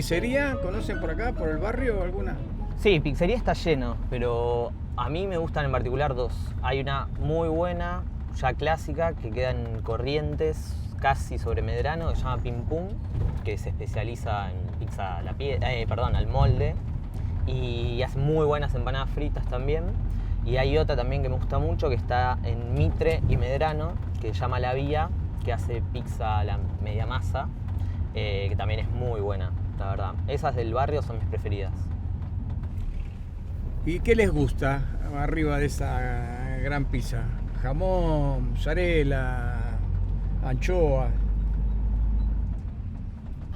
pizzería? ¿Conocen por acá, por el barrio, alguna? Sí, pizzería está lleno, pero a mí me gustan en particular dos. Hay una muy buena, ya clásica, que queda en Corrientes, casi sobre Medrano, que se llama Pim Pum, que se especializa en pizza al molde, y hace muy buenas empanadas fritas también. Y hay otra también que me gusta mucho, que está en Mitre y Medrano, que se llama La Vía, que hace pizza a la media masa, que también es muy buena, la verdad. Esas del barrio son mis preferidas. ¿Y qué les gusta arriba de esa gran pizza? Jamón, mozzarella, anchoa.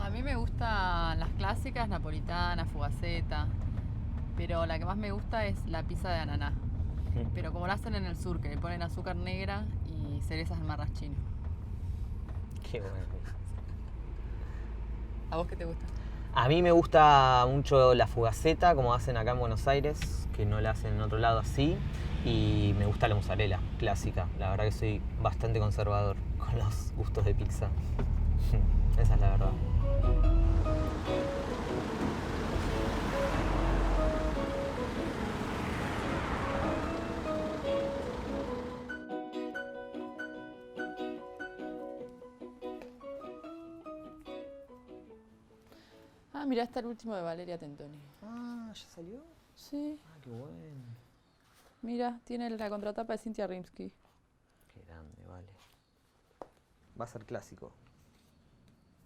A mí me gustan las clásicas, napolitana, fugaceta, pero la que más me gusta es la pizza de ananá. Pero como la hacen en el sur, que le ponen azúcar negra y cerezas en marrachino. Qué bueno. ¿A vos qué te gusta? A mí me gusta mucho la fugaceta, como hacen acá en Buenos Aires, que no la hacen en otro lado así. Y me gusta la mozzarella clásica. La verdad que soy bastante conservador con los gustos de pizza. Esa es la verdad. Ah, mirá, está el último de Valeria Tentoni. Ah, ¿ya salió? Sí, Ah, qué bueno. mira, tiene la contratapa de Cynthia Rimsky. Qué grande, vale. Va a ser clásico.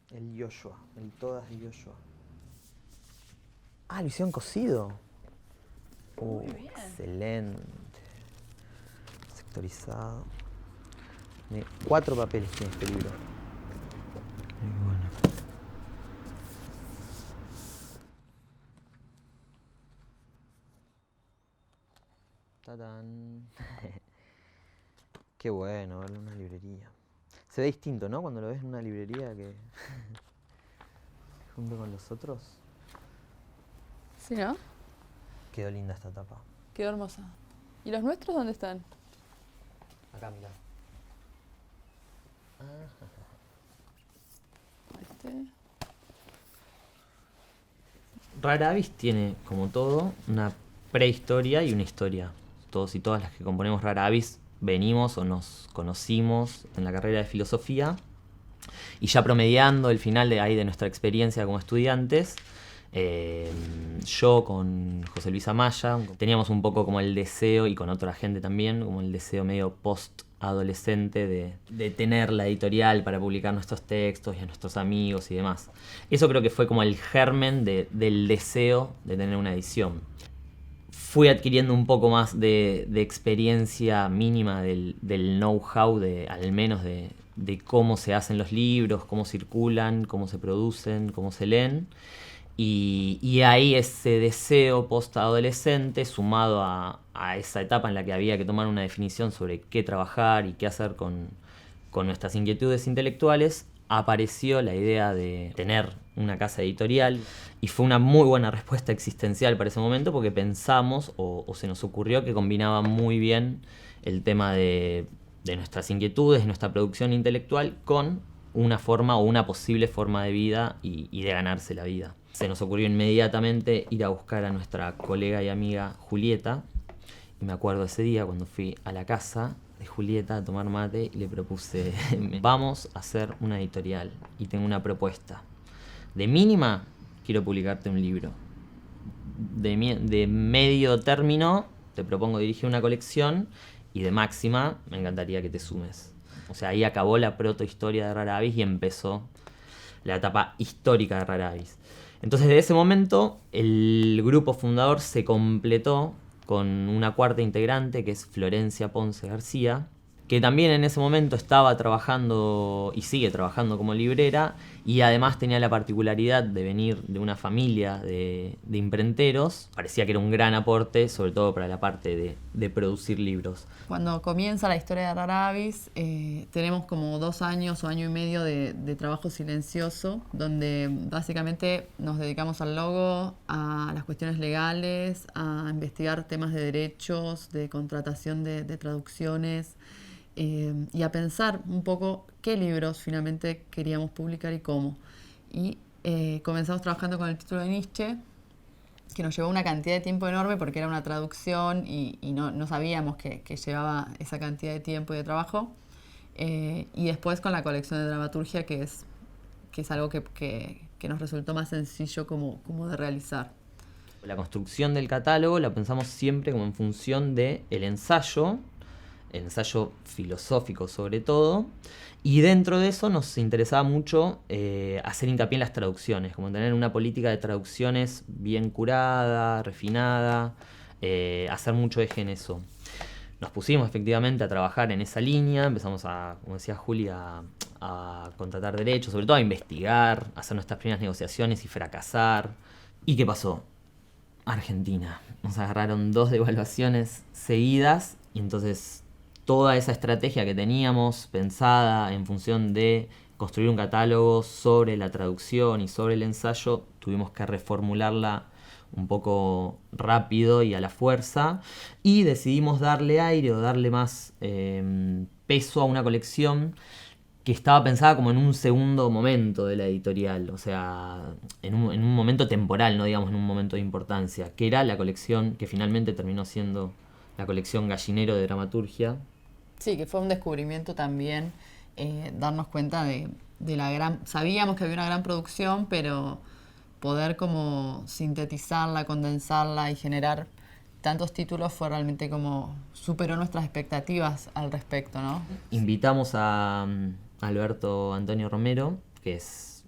El Joshua, el Todas de Joshua. Ah, lo hicieron cocido. Muy bien. Excelente. Sectorizado. 4 papeles tiene este libro. Muy bueno. ¡Tatán! Qué bueno verlo en una librería. Se ve distinto, ¿no? Cuando lo ves en una librería que junto con los otros. Sí, ¿no? Quedó linda esta tapa. Quedó hermosa. ¿Y los nuestros dónde están? Acá, mirá. Este. Rara Avis tiene, como todo, una prehistoria y una historia. Todos y todas las que componemos Rara Avis venimos o nos conocimos en la carrera de filosofía. Y ya promediando el final de nuestra experiencia como estudiantes, yo con José Luis Amaya teníamos un poco como el deseo, y con otra gente también, como el deseo medio post-adolescente de tener la editorial para publicar nuestros textos y a nuestros amigos y demás. Eso creo que fue como el germen del deseo de tener una edición. Fui adquiriendo un poco más de experiencia mínima del know-how, al menos de cómo se hacen los libros, cómo circulan, cómo se producen, cómo se leen. Y ahí ese deseo post-adolescente, sumado a esa etapa en la que había que tomar una definición sobre qué trabajar y qué hacer con nuestras inquietudes intelectuales, apareció la idea de tener una casa editorial. Y fue una muy buena respuesta existencial para ese momento, porque pensamos, o se nos ocurrió, que combinaba muy bien el tema de nuestras inquietudes, nuestra producción intelectual, con una forma o una posible forma de vida y de ganarse la vida. Se nos ocurrió inmediatamente ir a buscar a nuestra colega y amiga Julieta. Y me acuerdo ese día cuando fui a la casa de Julieta a tomar mate y le propuse: vamos a hacer una editorial y tengo una propuesta. De mínima, quiero publicarte un libro. De medio término, te propongo dirigir una colección. Y de máxima, me encantaría que te sumes. O sea, ahí acabó la protohistoria de Rara Avis y empezó la etapa histórica de Rara Avis. Entonces, desde ese momento, el grupo fundador se completó con una cuarta integrante, que es Florencia Ponce García, que también en ese momento estaba trabajando y sigue trabajando como librera, y además tenía la particularidad de venir de una familia de imprenteros. Parecía que era un gran aporte, sobre todo para la parte de producir libros. Cuando comienza la historia de Rara Avis, tenemos como 2 años o año y medio de trabajo silencioso, donde básicamente nos dedicamos al logo, a las cuestiones legales, a investigar temas de derechos, de contratación de traducciones, y a pensar un poco qué libros finalmente queríamos publicar y cómo. Y comenzamos trabajando con el título de Nietzsche, que nos llevó una cantidad de tiempo enorme porque era una traducción y no sabíamos que llevaba esa cantidad de tiempo y de trabajo. Y después con la colección de dramaturgia, que es algo que nos resultó más sencillo como de realizar. La construcción del catálogo la pensamos siempre como en función del ensayo filosófico sobre todo, y dentro de eso nos interesaba mucho hacer hincapié en las traducciones, como tener una política de traducciones bien curada, refinada, hacer mucho eje en eso. Nos pusimos efectivamente a trabajar en esa línea, empezamos como decía Juli, a contratar derechos, sobre todo a investigar, a hacer nuestras primeras negociaciones y fracasar. ¿Y qué pasó? Argentina. Nos agarraron 2 devaluaciones seguidas y entonces toda esa estrategia que teníamos pensada en función de construir un catálogo sobre la traducción y sobre el ensayo, tuvimos que reformularla un poco rápido y a la fuerza, y decidimos darle aire o darle más peso a una colección que estaba pensada como en un segundo momento de la editorial, o sea, en un momento temporal, no digamos en un momento de importancia, que era la colección que finalmente terminó siendo la colección Gallinero de Dramaturgia. Sí, que fue un descubrimiento también, darnos cuenta de la gran... Sabíamos que había una gran producción, pero poder como sintetizarla, condensarla y generar tantos títulos fue realmente como... superó nuestras expectativas al respecto, ¿no? Invitamos a Alberto Antonio Romero, que es,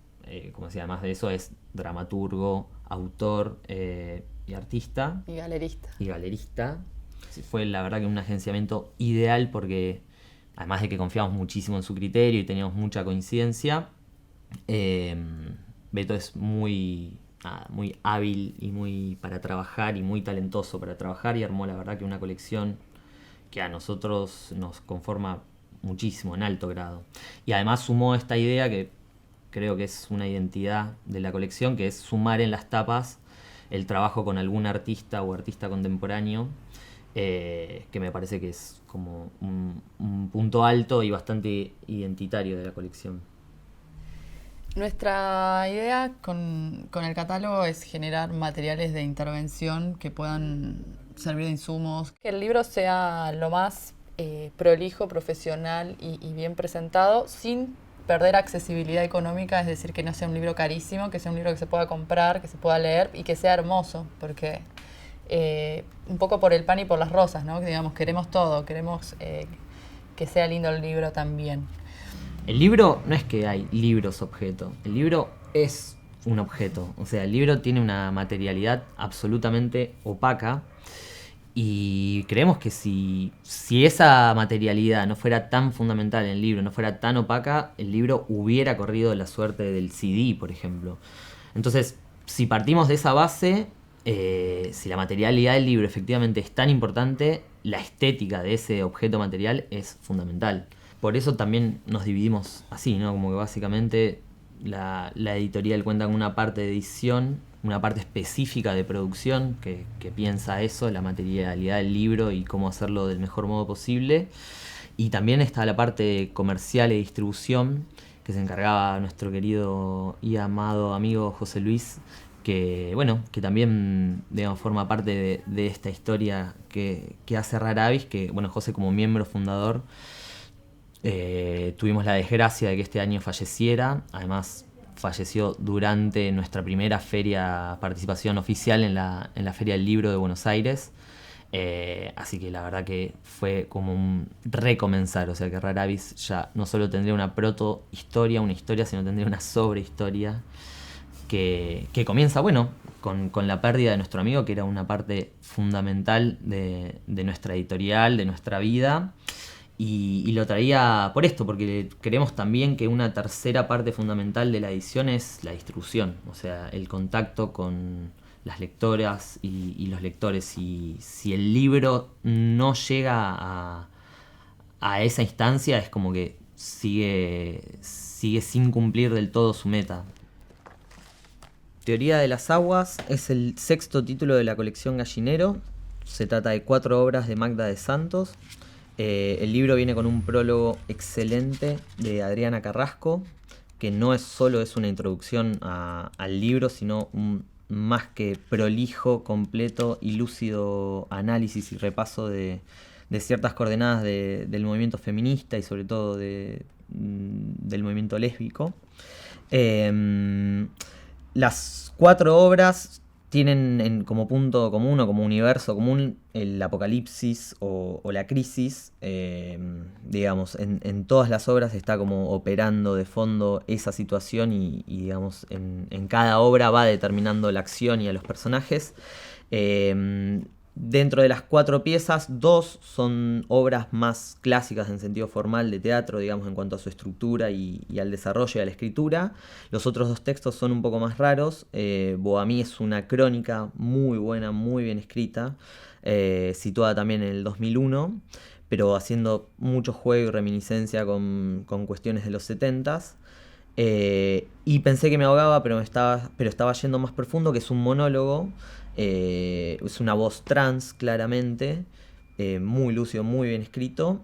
como decía, además de eso, es dramaturgo, autor y artista. Y galerista. Y galerista. Fue la verdad que un agenciamiento ideal porque, además de que confiamos muchísimo en su criterio y teníamos mucha coincidencia, Beto es muy hábil y muy para trabajar y muy talentoso para trabajar, y armó la verdad que una colección que a nosotros nos conforma muchísimo, en alto grado. Y además sumó esta idea que creo que es una identidad de la colección, que es sumar en las tapas el trabajo con algún artista o artista contemporáneo, que me parece que es como un punto alto y bastante identitario de la colección. Nuestra idea con el catálogo es generar materiales de intervención que puedan servir de insumos. Que el libro sea lo más prolijo, profesional y bien presentado, sin perder accesibilidad económica, es decir, que no sea un libro carísimo, que sea un libro que se pueda comprar, que se pueda leer y que sea hermoso, porque un poco por el pan y por las rosas, ¿no? Digamos, queremos todo, queremos que sea lindo el libro también. El libro no es que hay libros objeto, el libro es un objeto, o sea, el libro tiene una materialidad absolutamente opaca, y creemos que si esa materialidad no fuera tan fundamental en el libro, no fuera tan opaca, el libro hubiera corrido la suerte del CD, por ejemplo. Entonces, si partimos de esa base, si la materialidad del libro efectivamente es tan importante, la estética de ese objeto material es fundamental. Por eso también nos dividimos así, ¿no? Como que básicamente la editorial cuenta con una parte de edición, una parte específica de producción que piensa eso, la materialidad del libro y cómo hacerlo del mejor modo posible. Y también está la parte comercial y distribución, que se encargaba nuestro querido y amado amigo José Luis, que también, digamos, forma parte de esta historia que hace Raravis, que, bueno, José como miembro fundador, tuvimos la desgracia de que este año falleciera. Además, falleció durante nuestra primera participación oficial en la Feria del Libro de Buenos Aires. Así que la verdad que fue como un recomenzar, o sea que Raravis ya no solo tendría una protohistoria, una historia, sino tendría una sobrehistoria que comienza, bueno, con la pérdida de nuestro amigo, que era una parte fundamental de nuestra editorial, de nuestra vida. Y lo traía por esto, porque creemos también que una tercera parte fundamental de la edición es la distribución, o sea, el contacto con las lectoras y los lectores. Y si el libro no llega a esa instancia, es como que sigue sin cumplir del todo su meta. Teoría de las aguas es el 6º título de la colección Gallinero. Se trata de 4 obras de Magda de Santos. El libro viene con un prólogo excelente de Adriana Carrasco, que no es solo es una introducción al libro, sino un más que prolijo, completo y lúcido análisis y repaso de ciertas coordenadas del movimiento feminista y sobre todo del movimiento lésbico. Las 4 obras tienen como punto común o como universo común el apocalipsis o la crisis. Digamos, en todas las obras está como operando de fondo esa situación y digamos, en cada obra va determinando la acción y a los personajes. Dentro de las 4 piezas, 2 son obras más clásicas en sentido formal de teatro, digamos, en cuanto a su estructura y al desarrollo y a la escritura. Los otros 2 textos son un poco más raros. Bohemie es una crónica muy buena, muy bien escrita, situada también en el 2001, pero haciendo mucho juego y reminiscencia con cuestiones de los 70s. Y pensé que me ahogaba, pero estaba yendo más profundo, que es un monólogo. Es una voz trans, claramente, muy lúcido, muy bien escrito.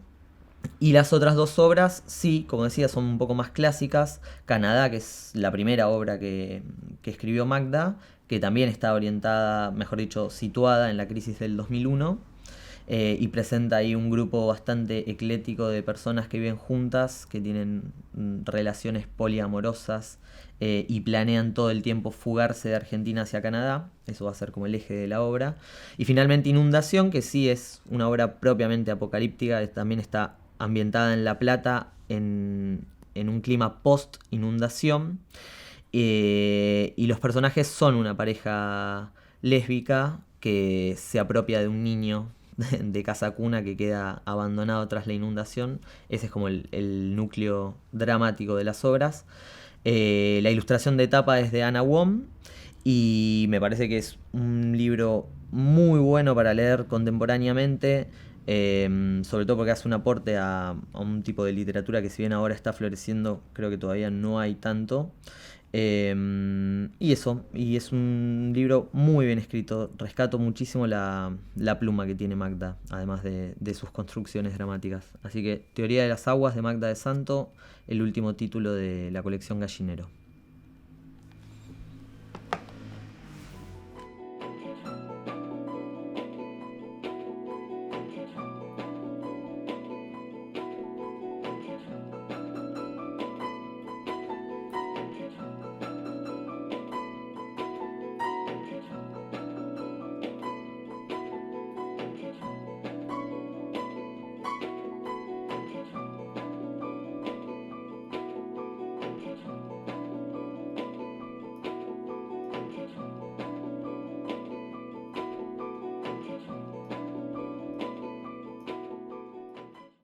Y las otras 2 obras, sí, como decía, son un poco más clásicas. Canadá, que es la primera obra que escribió Magda, que también está orientada, mejor dicho, situada en la crisis del 2001. Y presenta ahí un grupo bastante eclético de personas que viven juntas, que tienen relaciones poliamorosas y planean todo el tiempo fugarse de Argentina hacia Canadá. Eso va a ser como el eje de la obra. Y finalmente Inundación, que sí es una obra propiamente apocalíptica, también está ambientada en La Plata en un clima post-inundación. Y los personajes son una pareja lésbica que se apropia de un niño de casa cuna que queda abandonado tras la inundación. Ese es como el núcleo dramático de las obras. La ilustración de tapa es de Anna Wong y me parece que es un libro muy bueno para leer contemporáneamente, sobre todo porque hace un aporte a un tipo de literatura que, si bien ahora está floreciendo, creo que todavía no hay tanto. Y es un libro muy bien escrito. Rescato muchísimo la pluma que tiene Magda, además de sus construcciones dramáticas. Así que Teoría de las Aguas de Magda de Santo, el último título de la colección Gallinero.